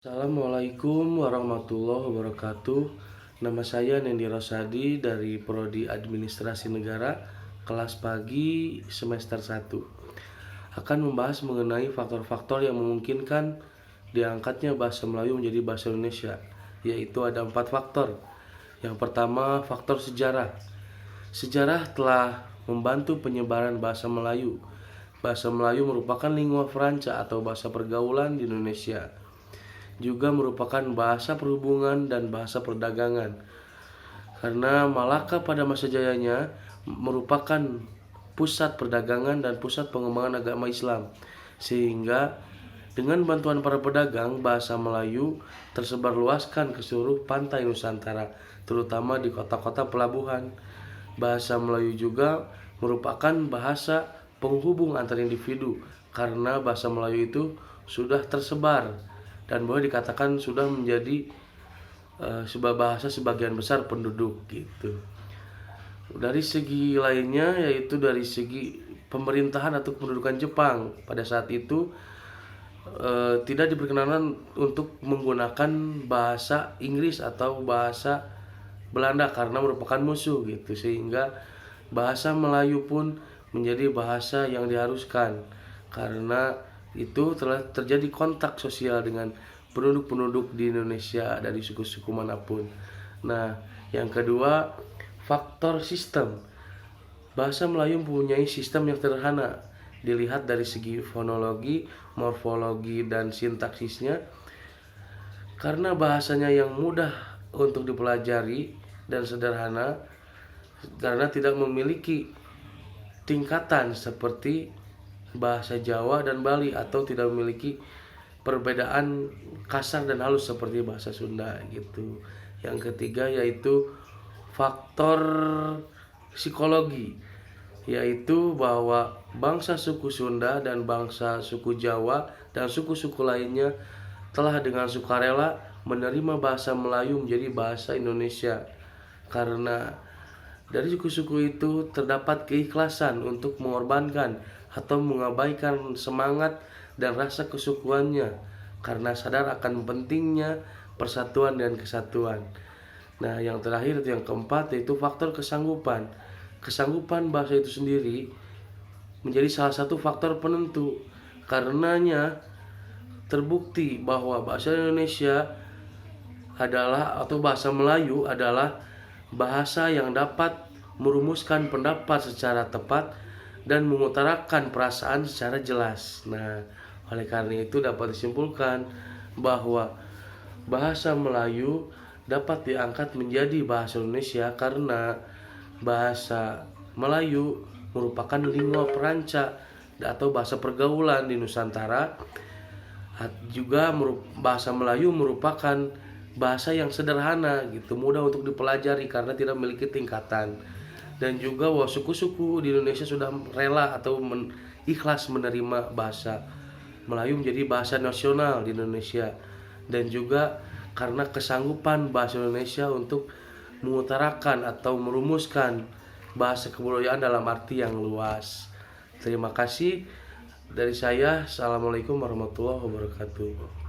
Assalamualaikum warahmatullahi wabarakatuh. Nama saya Nendi Rosadi dari Prodi Administrasi Negara, kelas pagi semester 1. Akan membahas mengenai faktor-faktor yang memungkinkan diangkatnya bahasa Melayu menjadi bahasa Indonesia, yaitu ada 4 faktor. Yang pertama, faktor sejarah. Sejarah telah membantu penyebaran bahasa Melayu. Bahasa Melayu merupakan lingua franca atau bahasa pergaulan di Indonesia. Juga merupakan bahasa perhubungan dan bahasa perdagangan. Karena Malaka pada masa jayanya merupakan pusat perdagangan dan pusat pengembangan agama Islam. Sehingga dengan bantuan para pedagang, bahasa Melayu tersebar luaskan ke seluruh pantai Nusantara, terutama di kota-kota pelabuhan. Bahasa Melayu juga merupakan bahasa penghubung antar individu, karena bahasa Melayu itu sudah tersebar dan boleh dikatakan sudah menjadi sebuah bahasa sebagian besar penduduk gitu. Dari segi lainnya, yaitu dari segi pemerintahan atau kependudukan Jepang pada saat itu tidak diperkenankan untuk menggunakan bahasa Inggris atau bahasa Belanda karena merupakan musuh gitu, sehingga bahasa Melayu pun menjadi bahasa yang diharuskan karena itu telah terjadi kontak sosial dengan penduduk-penduduk di Indonesia dari suku-suku manapun. Nah, yang kedua, faktor sistem. Bahasa Melayu mempunyai sistem yang sederhana. Dilihat dari segi fonologi, morfologi, dan sintaksisnya. Karena bahasanya yang mudah untuk dipelajari dan sederhana, karena tidak memiliki tingkatan seperti bahasa Jawa dan Bali, atau tidak memiliki perbedaan kasar dan halus seperti bahasa Sunda gitu. Yang ketiga yaitu faktor psikologi, yaitu bahwa bangsa suku Sunda dan bangsa suku Jawa dan suku-suku lainnya telah dengan sukarela menerima bahasa Melayu menjadi bahasa Indonesia, karena dari suku-suku itu terdapat keikhlasan untuk mengorbankan atau mengabaikan semangat dan rasa kesukuannya karena sadar akan pentingnya persatuan dan kesatuan. Nah, yang terakhir itu yang keempat, yaitu faktor kesanggupan. Kesanggupan bahasa itu sendiri menjadi salah satu faktor penentu. Karenanya terbukti bahwa bahasa Indonesia adalah, atau bahasa Melayu adalah bahasa yang dapat merumuskan pendapat secara tepat dan mengutarakan perasaan secara jelas. Nah, oleh karena itu dapat disimpulkan bahwa bahasa Melayu dapat diangkat menjadi bahasa Indonesia karena bahasa Melayu merupakan lingua franca atau bahasa pergaulan di Nusantara. Juga bahasa Melayu merupakan bahasa yang sederhana gitu, mudah untuk dipelajari karena tidak memiliki tingkatan. Dan juga bahwa suku-suku di Indonesia sudah rela atau ikhlas menerima bahasa Melayu menjadi bahasa nasional di Indonesia. Dan juga karena kesanggupan bahasa Indonesia untuk mengutarakan atau merumuskan bahasa kebudayaan dalam arti yang luas. Terima kasih dari saya. Assalamualaikum warahmatullahi wabarakatuh.